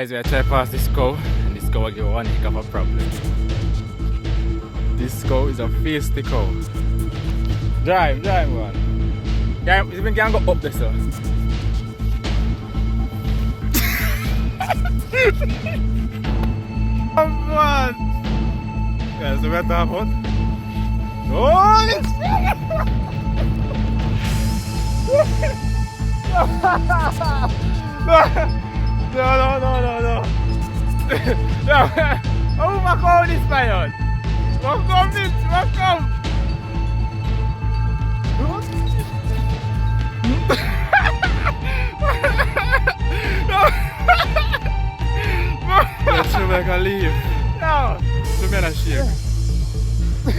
Guys, we are trying to pass this cow, and this cow will give one heck of a problem. This cow is a feisty cow. Drive, man. Yeah, you can go up there, sir. Come on! Yeah, so we're top out. Oh, let's No. How much call this lion? Welcome. Let's show me I can leave. No. Show me a shake.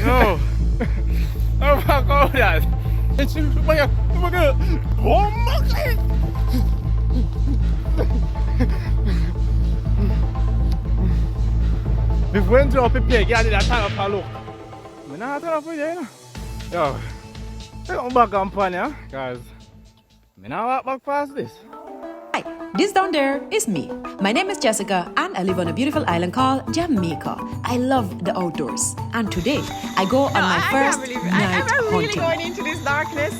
No. How much call that? It's oh my god. Oh my god. If we went to up a pig, yeah, that time of look. I'm not turn up for you, Yo, come back on pan, yeah? Because I'm not walk back past this. Hi, this down there is me. My name is Jessica and I live on a beautiful island called Jamaica. I love the outdoors. And today, I go on my first night I'm really hunting. going into this darkness.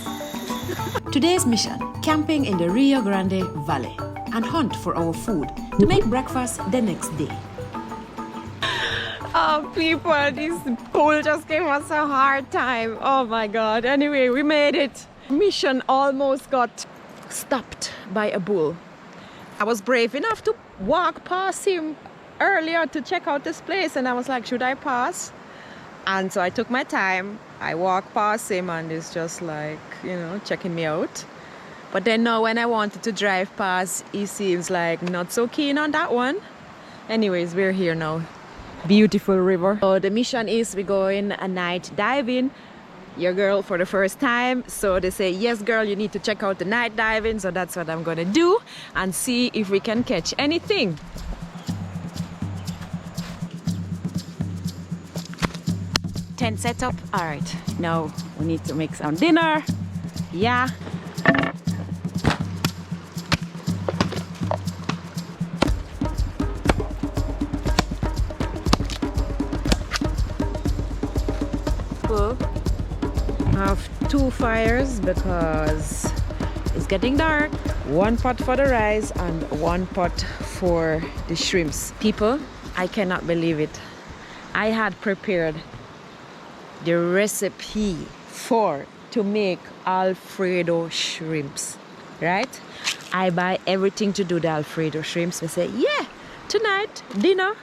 Today's mission, camping in the Rio Grande Valley and hunt for our food to make breakfast the next day. Oh, people, this pool just gave us a hard time. Oh my God. Anyway, we made it. Mission almost got stopped by a bull. I was brave enough to walk past him earlier to check out this place, and I was like, should I pass? And so I took my time. I walked past him and he's just like, checking me out. But then now when I wanted to drive past, he seems like not so keen on that one. Anyways, we're here now. Beautiful river. So the mission is we going a night diving. Your girl for the first time. So they say, yes girl, you need to check out the night diving. So that's what I'm gonna do and see if we can catch anything. Tent set up. All right, now we need to make some dinner. Yeah. I have 2 fires because it's getting dark. 1 pot for the rice and 1 pot for the shrimps. People, I cannot believe it. I had prepared the recipe to make Alfredo shrimps, right? I buy everything to do the Alfredo shrimps. We say, yeah, tonight dinner,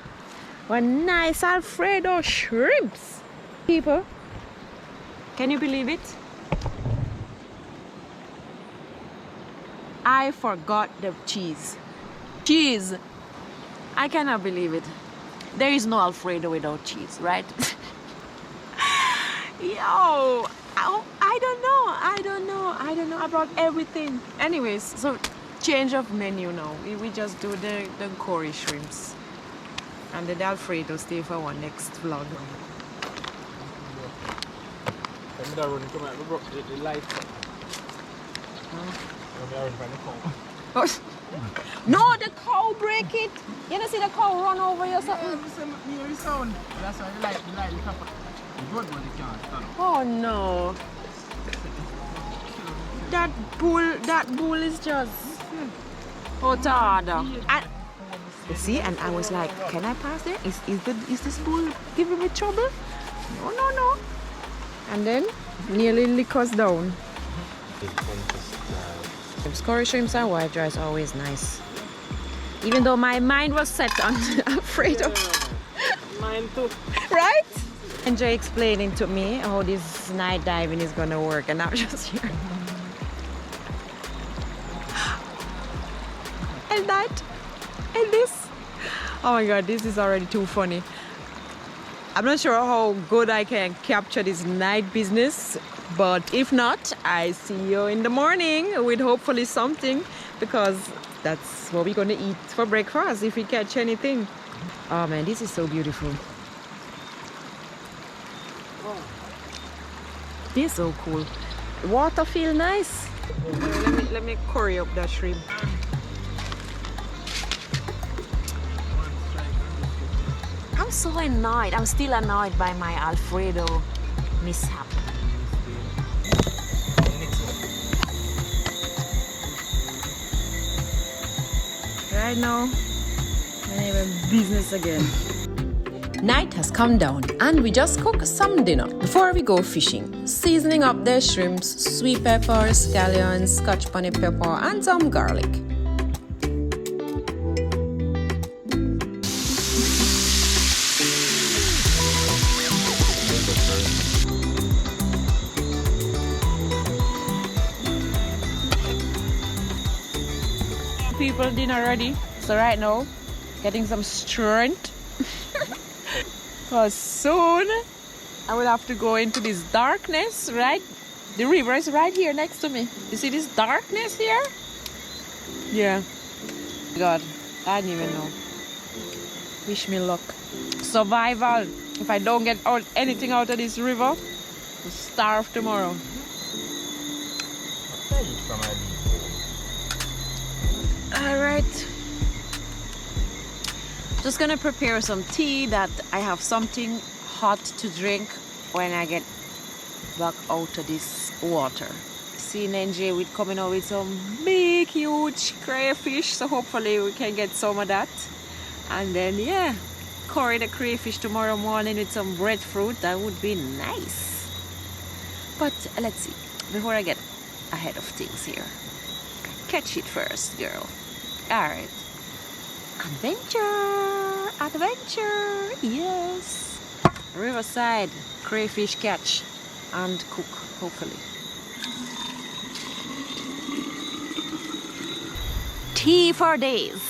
one nice Alfredo shrimps. People, can you believe it? I forgot the cheese. Cheese! I cannot believe it. There is no Alfredo without cheese, right? Yo! I don't know. I brought everything. Anyways, so change of menu now. We just do the curry shrimps. And the Alfredo stay for our next vlog. The lights. Oh. No, the cow break it. You don't see the cow run over you or something? That's why the light is up. Oh no. That bull is just Otaheite. You see, and I was like, can I pass there? Is this bull giving me trouble? No. And then nearly lick us down. Curry shrimps and white rice are always nice. Even though my mind was set on Alfredo. Mine too. Right? Enjoy explaining to me how this night diving is gonna work, and I'm just here. And that, and this. Oh my God, this is already too funny. I'm not sure how good I can capture this night business, but if not, I see you in the morning with hopefully something, because that's what we're gonna eat for breakfast if we catch anything. Oh man, this is so beautiful. This is so cool. The water feel nice. Let me curry up that shrimp. I'm so annoyed. I'm still annoyed by my Alfredo mishap. Right now, I have business again. Night has come down and we just cook some dinner before we go fishing. Seasoning up the shrimps, sweet pepper, scallions, scotch bonnet pepper and some garlic. People dinner ready. So right now, getting some strength. Because soon I will have to go into this darkness, right? The river is right here next to me. You see this darkness here? Yeah. God, I don't even know. Wish me luck. Survival. If I don't get anything out of this river, I'll starve tomorrow. Alright. Just gonna prepare some tea that I have something hot to drink when I get back out of this water. See NJ with coming out with some big huge crayfish, so hopefully we can get some of that. And then yeah, curry the crayfish tomorrow morning with some breadfruit. That would be nice. But let's see, before I get ahead of things here, catch it first, girl. Alright. Adventure! Adventure! Yes! Riverside crayfish catch and cook, hopefully. Tea for days.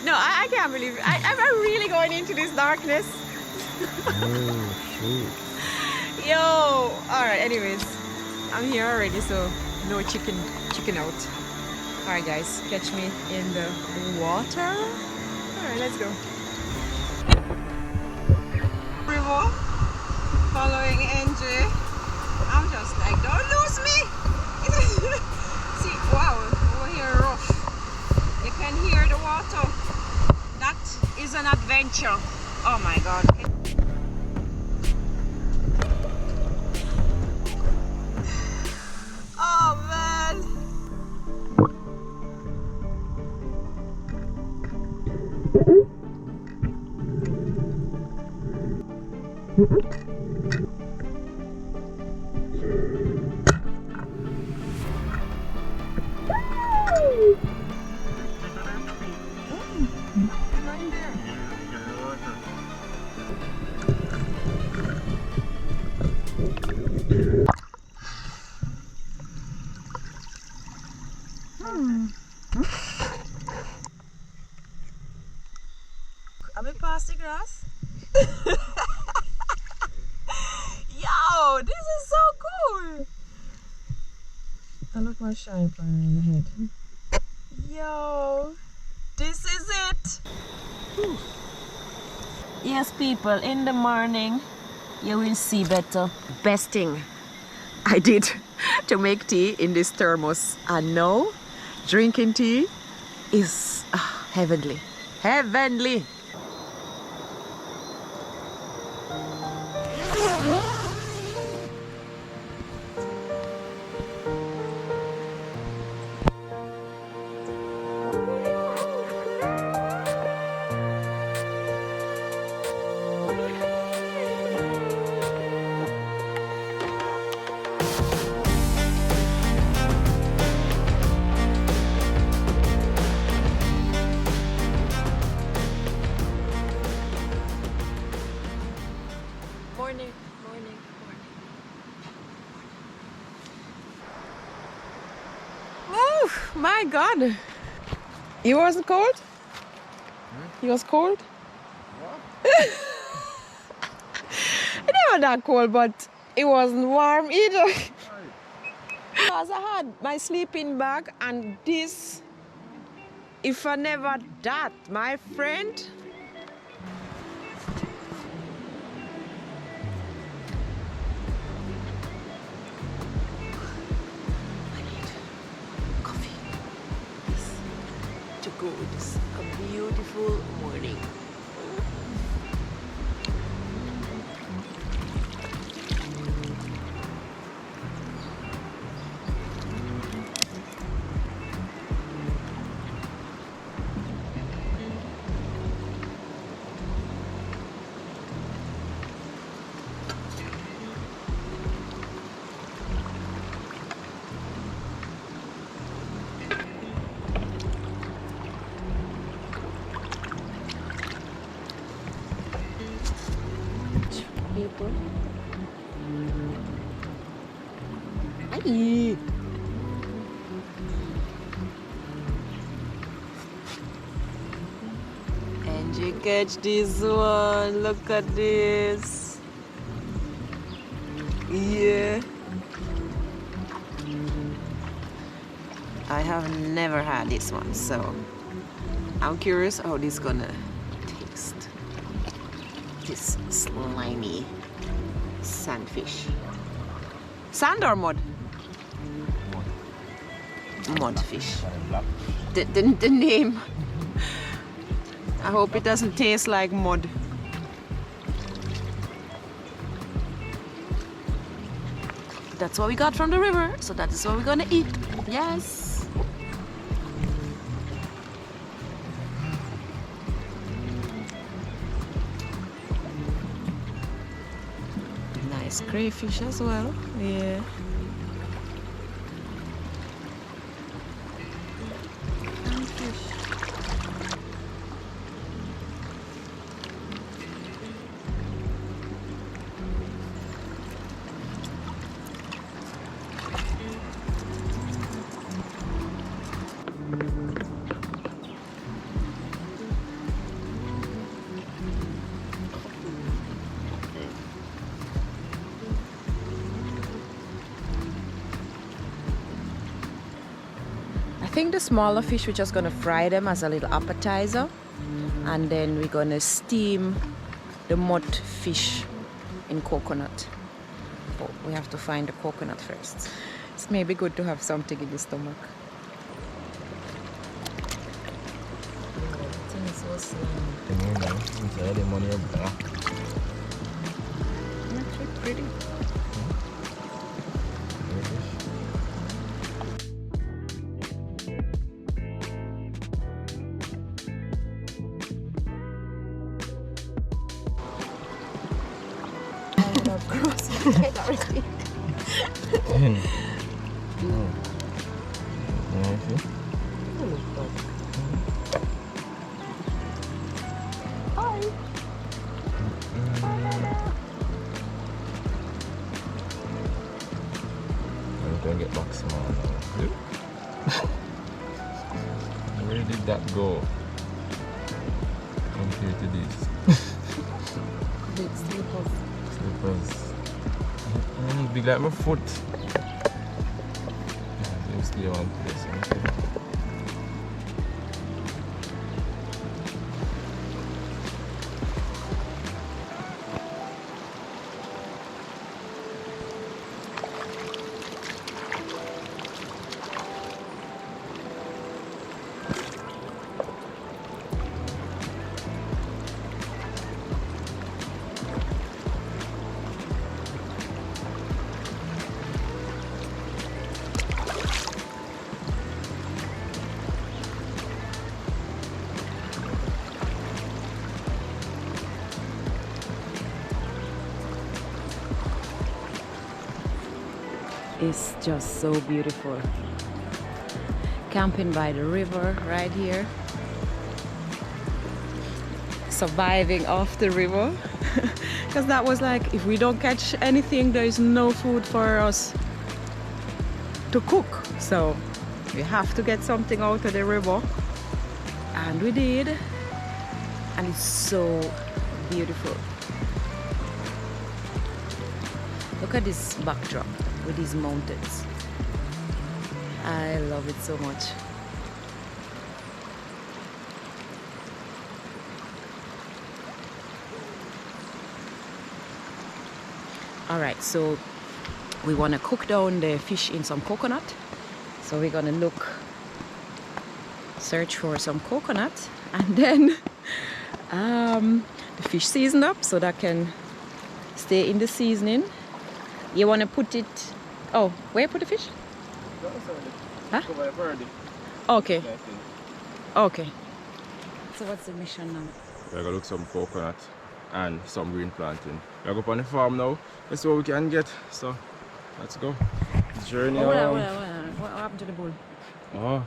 No, I can't believe it. I'm really going into this darkness. Oh, Yo! Alright, anyways. I'm here already, so no chicken out. Alright guys, catch me in the water. Alright, let's go. River, following NJ. I'm just like, don't lose me! See, wow, over here rough. You can hear the water. That is an adventure. Oh my god. Oh man. Am I past the grass? Yo, this is so cool. I look my shine fire in the head. Yo, this is it. Whew. Yes, people, in the morning you will see better. Best thing I did to make tea in this thermos, and now drinking tea is heavenly. Heavenly. Morning. Oh my god. You wasn't cold? You was cold? It wasn't that cold, but it wasn't warm either. Because I had my sleeping bag and this, if I never that, my friend. Good. A beautiful morning. careful. Aye. And you catch this one. Look at this. Yeah. I have never had this one, so I'm curious how this gonna taste. This slimy sandfish. Sand or mud? Mud fish. The name. I hope it doesn't taste like mud. That's what we got from the river, so that is what we're gonna eat. Yes. Nice crayfish as well. Yeah. I think the smaller fish, we're just gonna fry them as a little appetizer, and then we're gonna steam the mud fish in coconut. But we have to find the coconut first. It's maybe good to have something in the stomach. So slimy. Actually pretty. Don't get back small now. Where did that go compared to this? Big slippers. Slippers. Big like my foot. Let me stay one place. Okay. It's just so beautiful. Camping by the river right here. Surviving off the river. Because that was like, if we don't catch anything, there is no food for us to cook. So we have to get something out of the river. And we did. And it's so beautiful. Look at this backdrop with these mountains. I love it so much. All right, so we want to cook down the fish in some coconut. So we're gonna search for some coconut, and then the fish seasoned up so that can stay in the seasoning. You want to put it, oh, where put the fish? Huh? Okay. Okay. So what's the mission now? We're gonna look some coconut and some green plantain. We're going on the farm now. Let's see what we can get. So let's go. Journey around. What happened to the bull? Oh,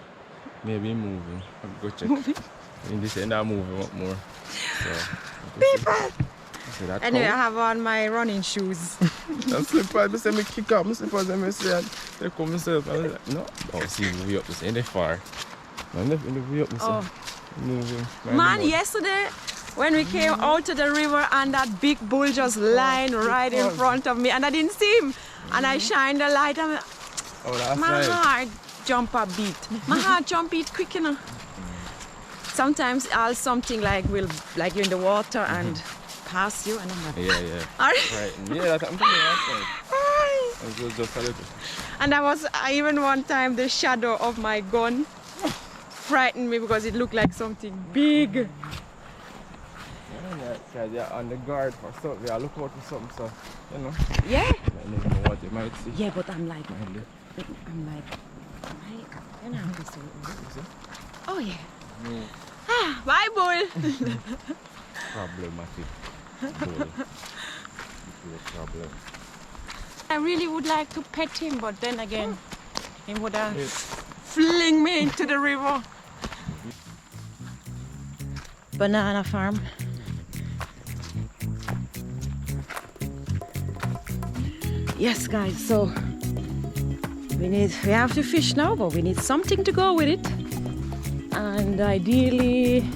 maybe moving. I'll go check. Moving? In this end, I'm moving up more. So, People! See that Anyway, I cow? have on my running shoes. That slippers, I say me kick up, my slippers, I say, they come myself. I was like, no. Oh, see, we up, in the far. Man, in the way up, Oh. moving. Man, yesterday when we came out to the river and that big bull just lying right in front of me and I didn't see him. And I shined the light and Oh, that's my right. heart jump a beat. My heart jump beat quick, you know. Sometimes I'll something like will like you in the water and pass you and I'm like, Yeah. Alright. Right. Yeah, that's what I'm telling you last time. It was just a little. And even one time the shadow of my gun frightened me because it looked like something big. Yeah, you're on the guard for something. I look out for something, so, you know. Yeah. I never know what you might see. Yeah, but I'm like, Mind you. you know, oh yeah. Ah, bye, bull. Problematic. Bull. It's a problem. I really would like to pet him, but then again, he would fling me into the river. Banana farm. Yes, guys, so we have to fish now, but we need something to go with it. And ideally,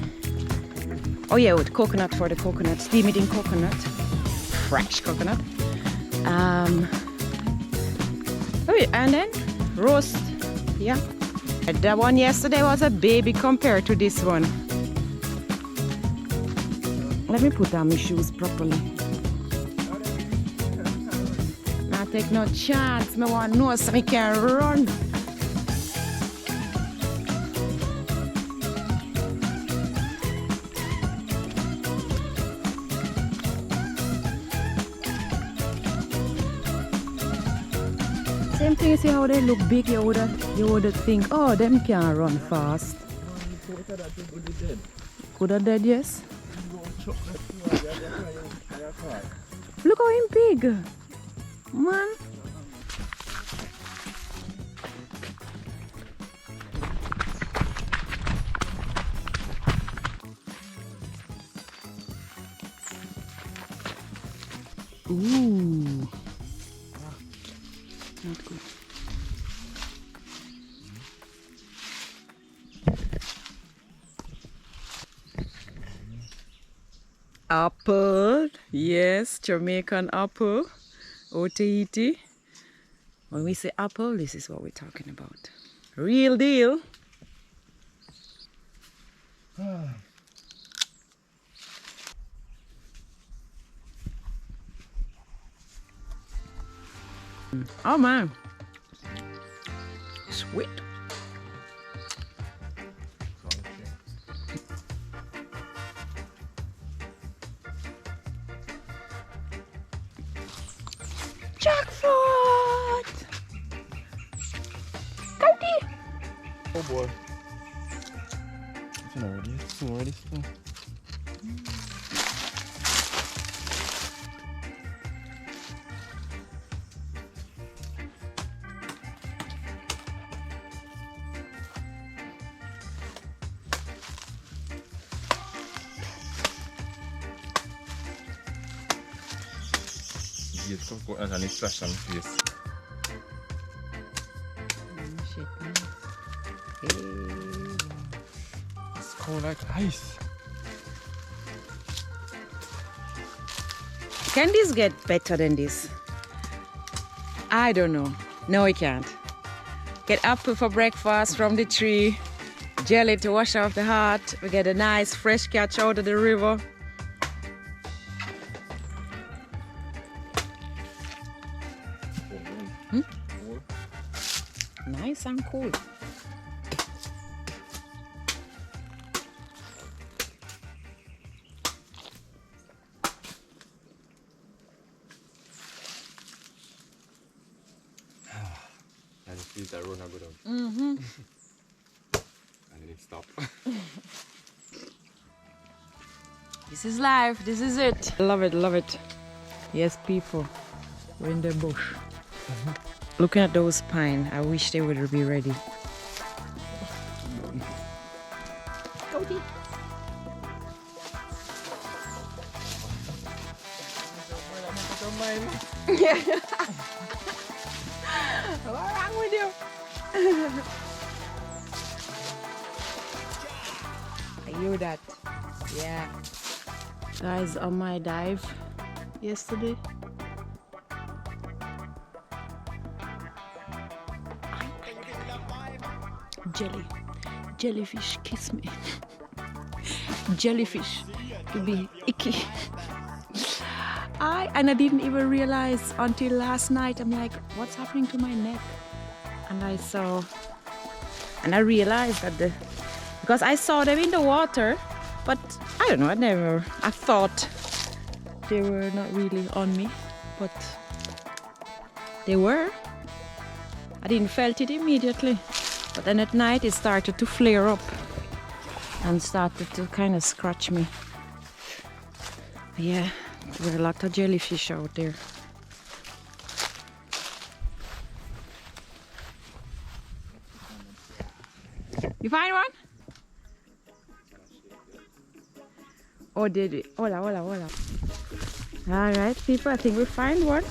oh yeah, with coconut for the coconut, steam it in coconut, fresh coconut. Oh yeah, and then roast, yeah. That one yesterday was a baby compared to this one. Let me put on my shoes properly. Not take no chance, I want to know so I can run. Same thing, you see how they look big, you would think, oh, them can run fast. Could have dead, yes. Look how him big, man. Ooh. Not good. Apple, yes, Jamaican apple, Otaheite. When we say apple, this is what we're talking about. Real deal. Oh man, sweet. Jackfruit! Cody! Oh boy. It's already. It's already still. Yes, come go and it's splash on the face. It's cold like ice. Can this get better than this? I don't know. No, it can't. Get apple for breakfast from the tree, jelly to wash off the heart. We get a nice fresh catch out of the river. Nice and cool. And it feels that run a good on. Mm-hmm. And then it stop. This is life. This is it. Love it, love it. Yes, people. We're in the bush. Looking at those pine, I wish they would be ready. mine. What's wrong with you? I knew that. Yeah. Guys, on my dive yesterday, jellyfish kiss me. Jellyfish could be icky. I didn't even realize until last night. I'm like, what's happening to my neck? And I realized that because I saw them in the water, but I don't know, I thought they were not really on me, but they were. I didn't felt it immediately, but then at night it started to flare up and started to kind of scratch me. Yeah, there were a lot of jellyfish out there. You find one? Oh, did we? Hola, hola, hola. All right, people, I think we find one.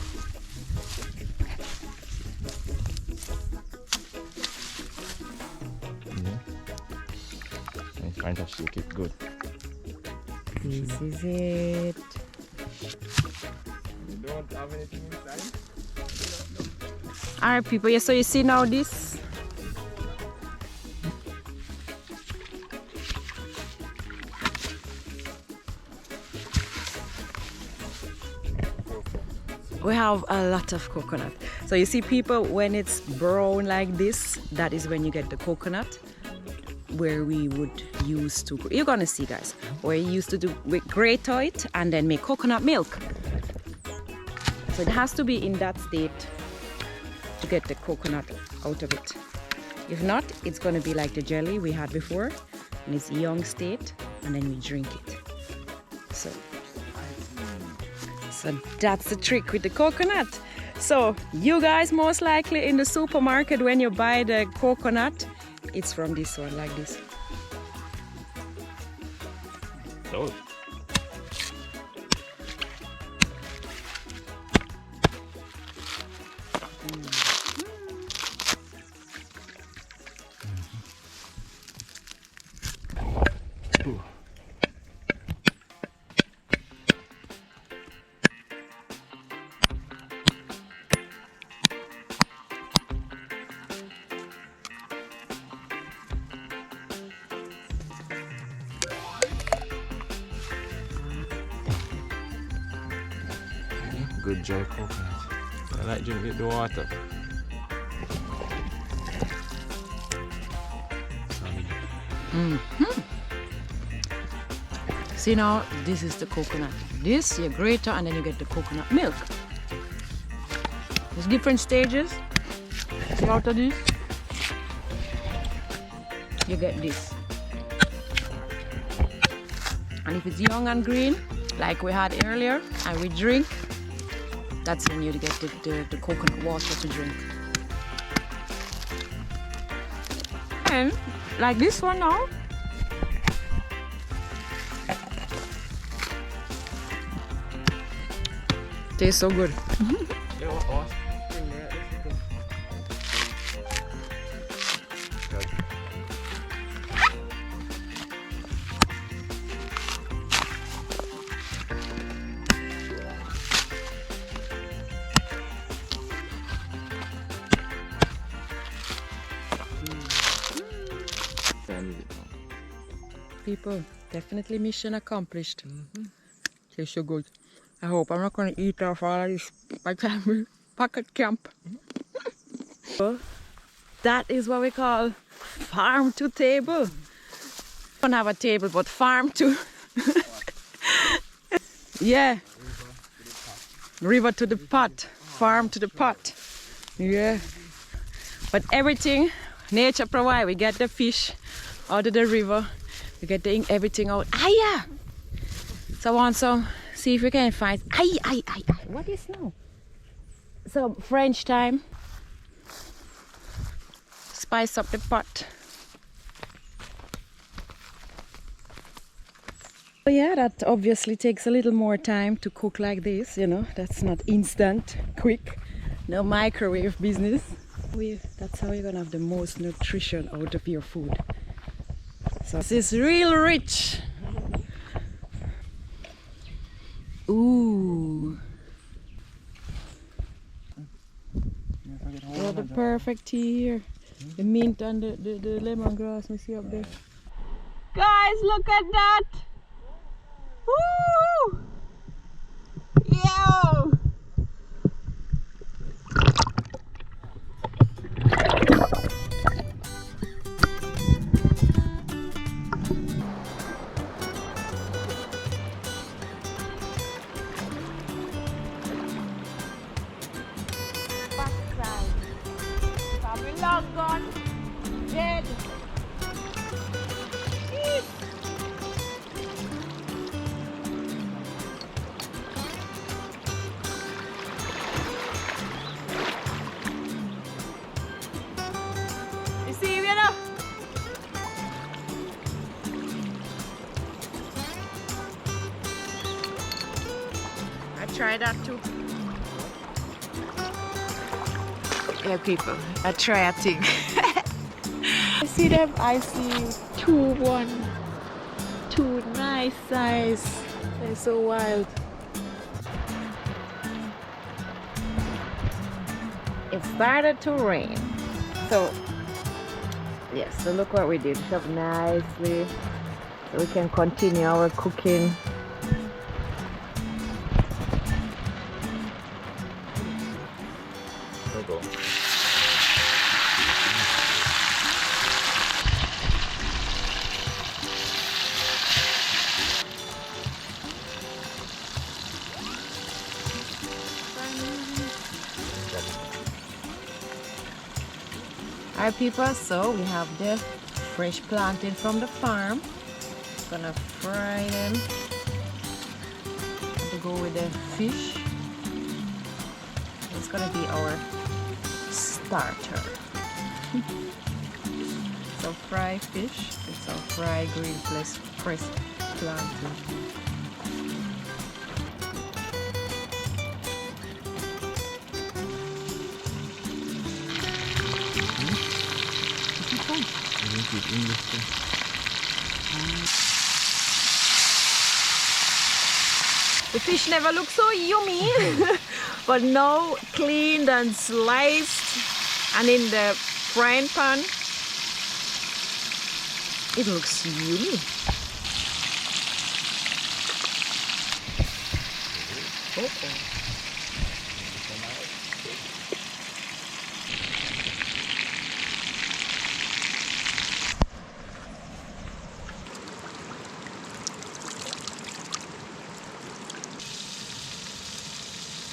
I find to shake it good. This is it. You don't have anything inside? All right, people, yeah, so you see now this. We have a lot of coconut. So you see, people, when it's brown like this, that is when you get the coconut. Where we would use to, you're gonna see, guys, where you used to do, we grate it and then make coconut milk. So it has to be in that state to get the coconut out of it. If not, it's gonna be like the jelly we had before, in its young state, and then we drink it. So that's the trick with the coconut. So you guys, most likely in the supermarket, when you buy the coconut, it's from this one, like this. Oh. Good dry coconut. I like drinking the water. See now, this is the coconut. This, you grate it and then you get the coconut milk. There's different stages. See out of this, you get this. And if it's young and green, like we had earlier, and we drink, that's when you get the coconut water to drink. And like this one now, tastes so good. People, definitely mission accomplished. Tastes so good. I hope I'm not going to eat off all of this by the time we back at camp. So, that is what we call farm to table. We don't have a table, but farm to. Yeah. River to the pot. Farm to the pot. Yeah. But everything nature provides. We get the fish out of the river. We get everything out. Yeah. So I want some. See if we can find. What is now? Some French thyme. Spice up the pot. Yeah, that obviously takes a little more time to cook like this, you know. That's not instant, quick, no microwave business. That's how you're gonna have the most nutrition out of your food. So this is real rich. Ooh. Oh, the perfect tea here. The mint and the lemongrass, we see up there. Guys, look at that! Woo! Yo! Long gone, dead. You see, you know? I tried that too. Yeah, people, I try a thing. I see them, I see two nice size. They're so wild. It started to rain. So, yes, so look what we did. Shop nicely. So we can continue our cooking. Alright people, so we have the fresh plantain from the farm. Gonna fry them to go with the fish. It's gonna be our starter. So fried fish, it's our fried green plus fresh plantain. The fish never looked so yummy, but now cleaned and sliced and in the frying pan, it looks yummy.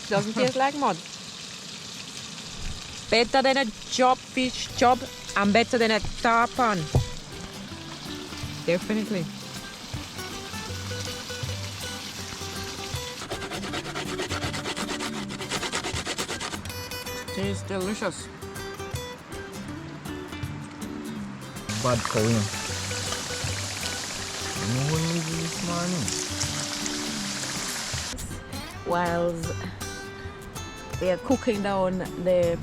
Doesn't taste like mud. Better than a job fish job and better than a tarpon. Definitely. Tastes delicious. Bad cow, you know. No one is this morning. Whilst we are cooking down the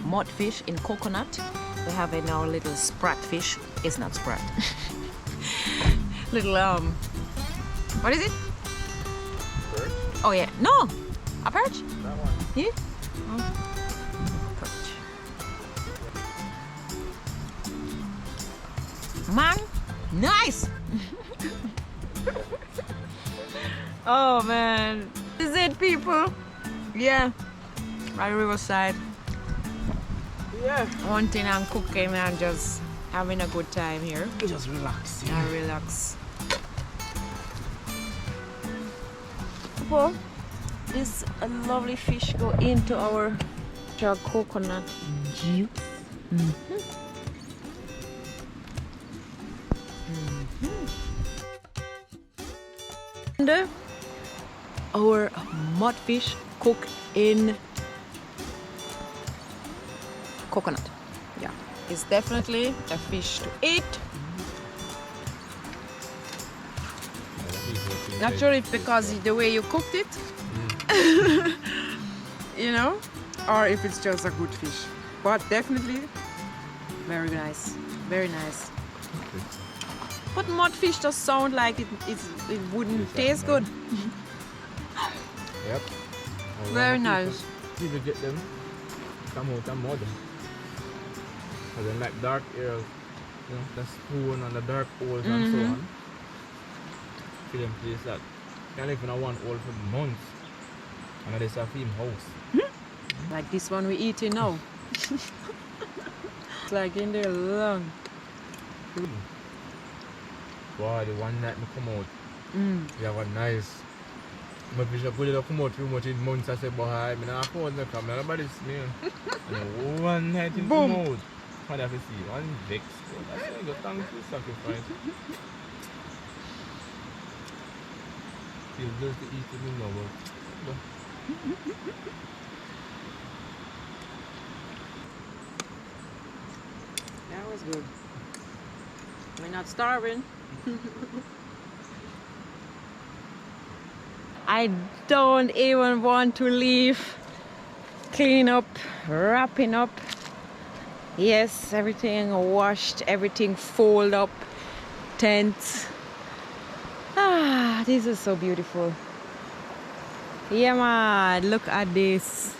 mudfish in coconut, we have in our little sprat fish. It's not sprat. Little what is it? Perch? Oh yeah, no, a perch. That one. Yeah. Oh. Perch. Man, nice. Oh man, this is it, people. Yeah, right Riverside. Yeah. Hunting and cooking and just having a good time here. Just relax. And relax. Well, this lovely fish go into our coconut juice. And our mudfish cook in coconut. Yeah, it's definitely a fish to eat. Not sure if because the way you cooked it, you know, or if it's just a good fish. But definitely very nice, very nice. Okay. But mudfish just sound like it wouldn't taste good. Yep. Very nice. People get them come out and mud. Because they like dark areas, you know, the spoon and the dark holes and so on. For them place that can live in a one hole for months. And there's a film house. Like this one we eating now. It's like in there long. Wow, the one night me come out, we have a nice. My fish are good to come out too much in months. I say, boy, I'm not afford to come. Nobody smell. And one night in come out. What have you seen? One vex. That's why I got thanks for sacrifice. Feels good to eat it in now, but. That was good. We're not starving. I don't even want to leave. Clean up, wrapping up. Yes, everything washed, everything fold up, tent. Ah, this is so beautiful. Yeah, man, look at this.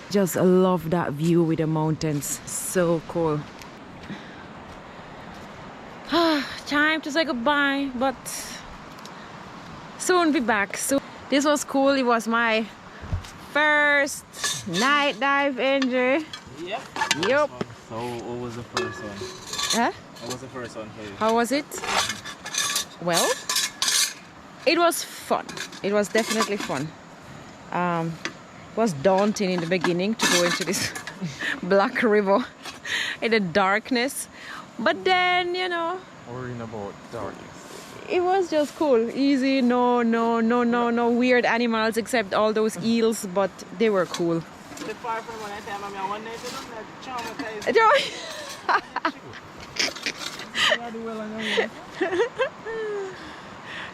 Just love that view with the mountains. So cool. Time to say goodbye, but soon be back. So this was cool. It was my first night dive, NJ. Yeah. Yup. So what was the first one? Huh? What was the first one for you? How was it? Well, it was fun. It was definitely fun. It was daunting in the beginning to go into this black river in the darkness. But then, you know, Worrying about darkness. it was just cool. Easy, no weird animals except all those eels, but they were cool. The far from when I tell me one day to them, traumatized.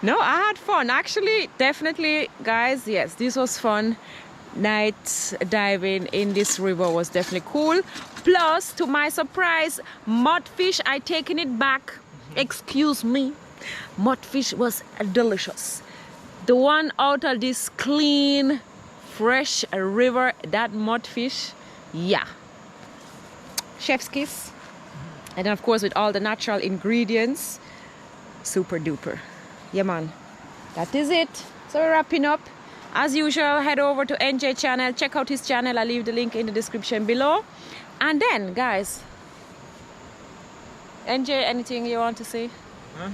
No, I had fun. Actually, definitely, guys, yes, this was fun. Night diving in this river was definitely cool. Plus, to my surprise, mudfish, I taken it back. Excuse me. Mudfish was delicious. The one out of this clean, fresh river, that mudfish, yeah. Chef's kiss. And then, of course, with all the natural ingredients, super duper. Yeah, man. That is it. So we're wrapping up. As usual, head over to NJ channel. Check out his channel. I'll leave the link in the description below. And then, guys, NJ, anything you want to say? Huh?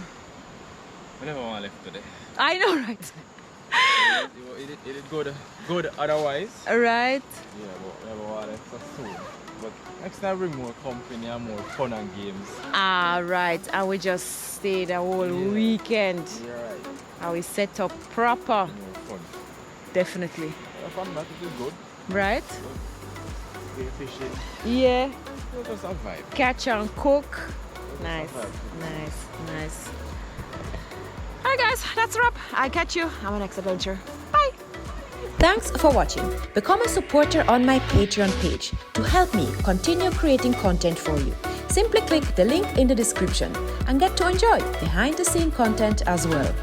I never want to live today. I know, right? It is good otherwise. All right. Yeah, but never want to live so soon. But next time bring more company and more fun and games. All right. I will just stay the whole weekend. You're right. I will set up proper. More fun. Definitely. Fun that it is good. Right? We're fishing. Yeah. It's just a vibe. Catch and cook. Nice. Nice. Alright guys, that's a wrap. I'll catch you on my next adventure. Bye. Thanks for watching. Become a supporter on my Patreon page to help me continue creating content for you. Simply click the link in the description and get to enjoy behind the scene content as well.